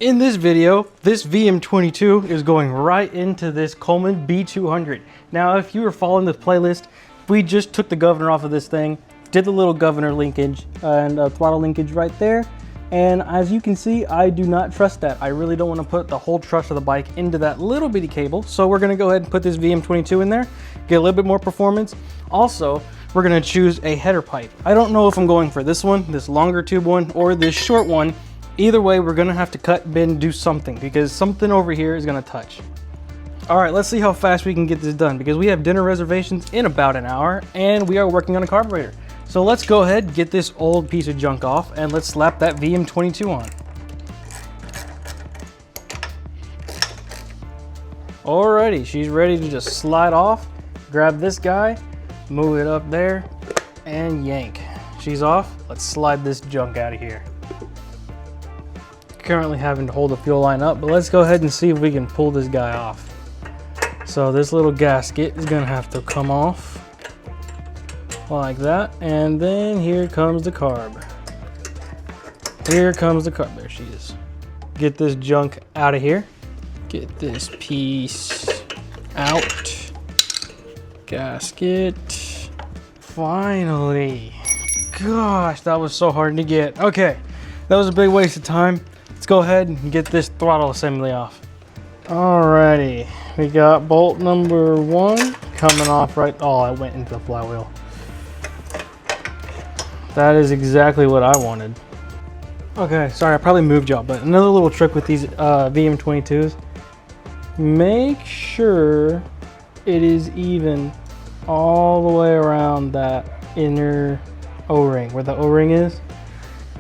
In this video, this VM22 is going right into this Coleman B200. Now, if you were following this playlist, we just took the governor off of this thing, did the little governor linkage and throttle linkage right there. And as you can see, I do not trust that. I really don't want to put the whole trust of the bike into that little bitty cable. So we're going to go ahead and put this VM22 in there, get a little bit more performance. Also, we're going to choose a header pipe. I don't know if I'm going for this one, this longer tube one, or this short one. Either way, we're gonna have to cut, bend, do something because something over here is gonna touch. All right, let's see how fast we can get this done because we have dinner reservations in about an hour and we are working on a carburetor. So let's go ahead, get this old piece of junk off and let's slap that VM22 on. Alrighty, she's ready to just slide off. Grab this guy, move it up there and yank. She's off. Let's slide this junk out of here. Currently having to hold the fuel line up, but let's go ahead and see if we can pull this guy off. So this little gasket is gonna have to come off like that, and then here comes the carb. Here comes the carb. There she is. Get this junk out of here. Get this piece out. Gasket. Finally. Gosh, that was so hard to get. Okay, that was a big waste of time. Let's go ahead and get this throttle assembly off. Alrighty, we got bolt number 1 coming off right. Oh, I went into the flywheel. That is exactly what I wanted. Okay, sorry, I probably moved y'all, but another little trick with these VM22s, make sure it is even all the way around that inner O-ring, where the O-ring is.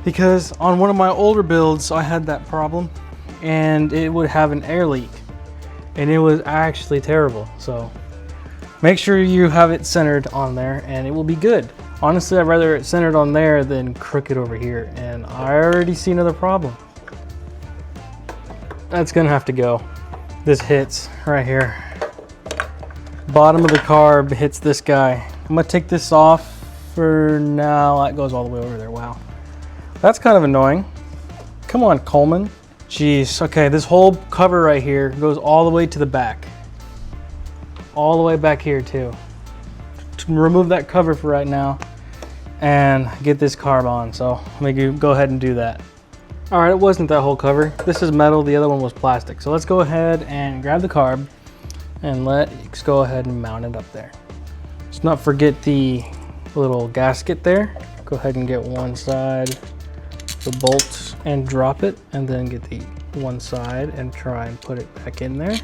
Because on one of my older builds, I had that problem and it would have an air leak and it was actually terrible. So make sure you have it centered on there and it will be good. Honestly, I'd rather it centered on there than crooked over here. And I already see another problem. That's gonna have to go. This hits right here. Bottom of the carb hits this guy. I'm gonna take this off for now. That goes all the way over there, wow. That's kind of annoying. Come on, Coleman. Jeez, okay, this whole cover right here goes all the way to the back. All the way back here too. To remove that cover for right now and get this carb on. So let me go ahead and do that. All right, it wasn't that whole cover. This is metal, the other one was plastic. So let's go ahead and grab the carb and let's go ahead and mount it up there. Let's not forget the little gasket there. Go ahead and get one side, the bolts, and drop it, and then get the one side and try and put it back in there.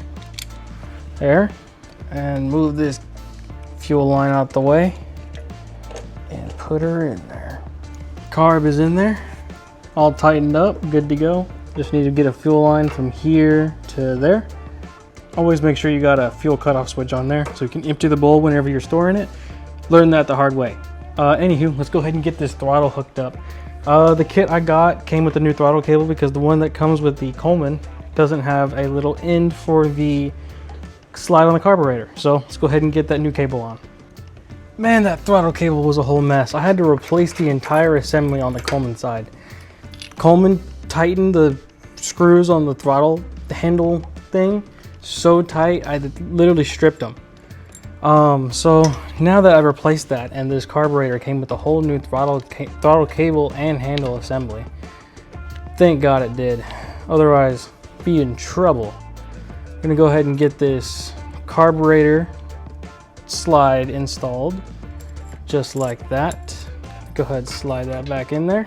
There, and move this fuel line out the way and put her in there. Carb is in there, all tightened up, good to go. Just need to get a fuel line from here to there. Always make sure you got a fuel cutoff switch on there so you can empty the bowl whenever you're storing it. Learn that the hard way. Anywho, let's go ahead and get this throttle hooked up. The kit I got came with the new throttle cable because the one that comes with the Coleman doesn't have a little end for the slide on the carburetor. So let's go ahead and get that new cable on. Man, that throttle cable was a whole mess. I had to replace the entire assembly on the Coleman side. Coleman tightened the screws on the throttle handle thing so tight, I literally stripped them. So now that I've replaced that and this carburetor came with a whole new throttle cable and handle assembly, thank God it did. Otherwise, be in trouble. I'm gonna go ahead and get this carburetor slide installed just like that. Go ahead and slide that back in there.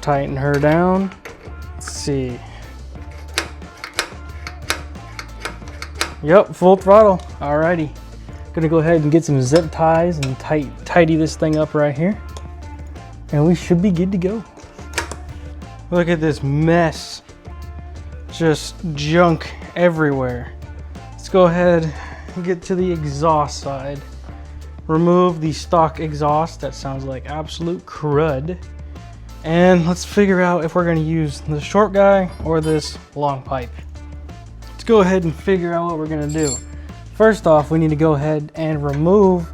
Tighten her down. Let's see. Yep, full throttle. Alrighty. Gonna go ahead and get some zip ties and tidy this thing up right here. And we should be good to go. Look at this mess. Just junk everywhere. Let's go ahead and get to the exhaust side. Remove the stock exhaust. That sounds like absolute crud. And let's figure out if we're gonna use the short guy or this long pipe. Let's go ahead and figure out what we're gonna do. First off, we need to go ahead and remove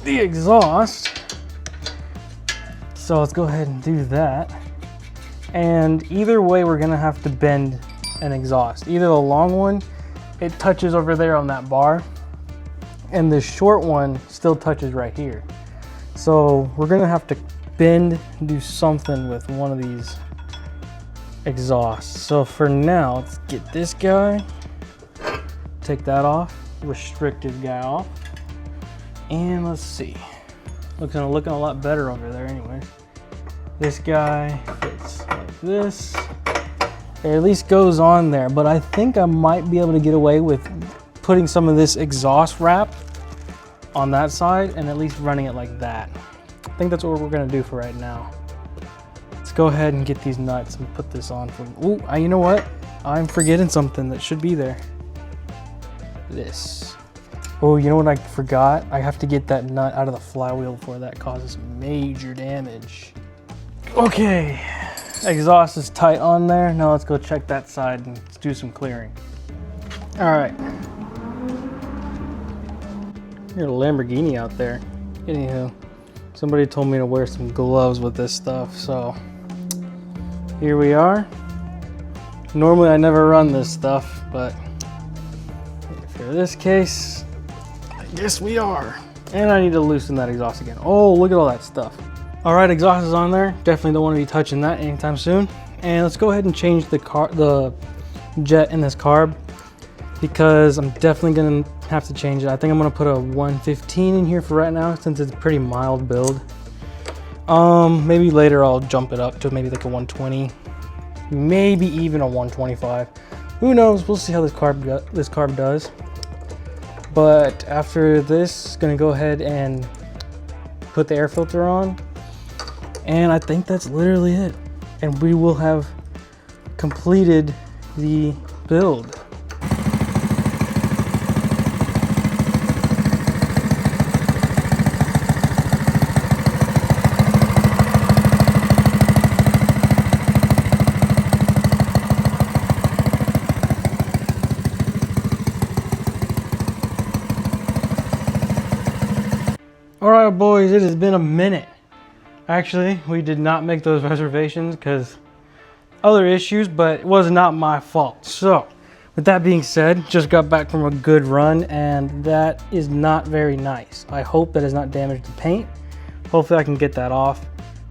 the exhaust. So let's go ahead and do that. And either way, we're gonna have to bend an exhaust. Either the long one, it touches over there on that bar, and the short one still touches right here. So we're gonna have to bend, do something with one of these exhausts. So for now, let's get this guy, take that off, restricted guy off, and let's see. Looking a lot better over there anyway. This guy fits like this. It at least goes on there, but I think I might be able to get away with putting some of this exhaust wrap on that side and at least running it like that. I think that's what we're gonna do for right now. Let's go ahead and get these nuts and put this on for, ooh, you know what? I'm forgetting something that should be there. This. Oh, you know what I forgot? I have to get that nut out of the flywheel before that causes major damage. Okay, exhaust is tight on there. Now let's go check that side and do some clearing. All right. You're a Lamborghini out there. Anywho, somebody told me to wear some gloves with this stuff, so here we are. Normally I never run this stuff, but for this case, I guess we are. And I need to loosen that exhaust again. Oh, look at all that stuff. All right, exhaust is on there. Definitely don't want to be touching that anytime soon. And let's go ahead and change the jet in this carb, because I'm definitely gonna have to change it. I think I'm gonna put a 115 in here for right now, since it's a pretty mild build. Maybe later I'll jump it up to maybe like a 120, maybe even a 125. Who knows? We'll see how this carb does. But after this, gonna go ahead and put the air filter on, and I think that's literally it. And we will have completed the build. All right, boys, it has been a minute. Actually, we did not make those reservations because other issues, but it was not my fault. So with that being said, just got back from a good run, and that is not very nice. I hope that has not damaged the paint. Hopefully I can get that off.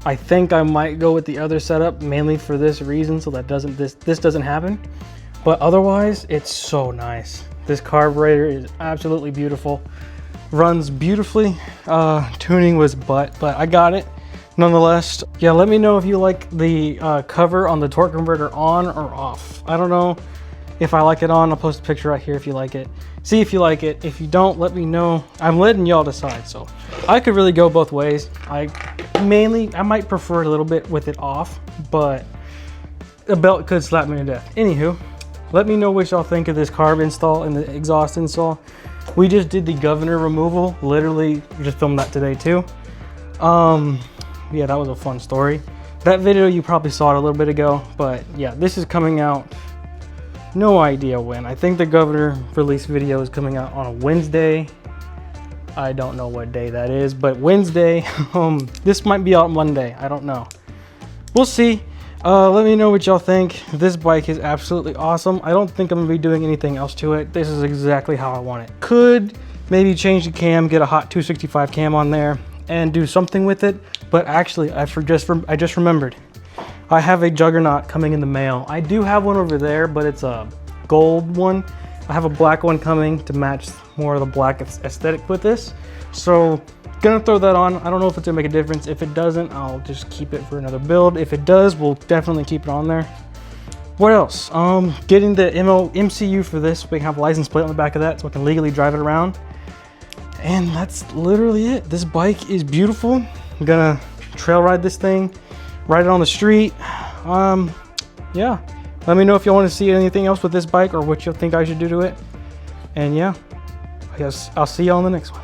I think I might go with the other setup mainly for this reason, so that this doesn't happen. But otherwise, it's so nice. This carburetor is absolutely beautiful. Runs beautifully. Tuning was but I got it nonetheless. Yeah, let me know if you like the cover on the torque converter on or off. I don't know if I like it on. I'll post a picture right here if you like it. See if you like it. If you don't, let me know. I'm letting y'all decide. So I could really go both ways. I might prefer a little bit with it off, but a belt could slap me to death. Anywho, let me know what y'all think of this carb install and the exhaust install. We just did the governor removal. Literally just filmed that today too. Yeah, that was a fun story. That video, you probably saw it a little bit ago, but yeah, this is coming out, no idea when. I think the governor release video is coming out on a Wednesday. I don't know what day that is, but Wednesday. This might be out Monday, I don't know. We'll see. Let me know what y'all think. This bike is absolutely awesome. I don't think I'm gonna be doing anything else to it. This is exactly how I want it. Could maybe change the cam, get a hot 265 cam on there and do something with it. But actually, I just remembered. I have a Juggernaut coming in the mail. I do have one over there, but it's a gold one. I have a black one coming to match more of the black aesthetic with this. So gonna throw that on. I don't know if it's gonna make a difference. If it doesn't, I'll just keep it for another build. If it does, we'll definitely keep it on there. What else? Getting the MCU for this. We can have a license plate on the back of that so I can legally drive it around. And that's literally it. This bike is beautiful. I'm gonna trail ride this thing, ride it on the street. Yeah, let me know if you want to see anything else with this bike or what you think I should do to it. And yeah, I guess I'll see you on the next one.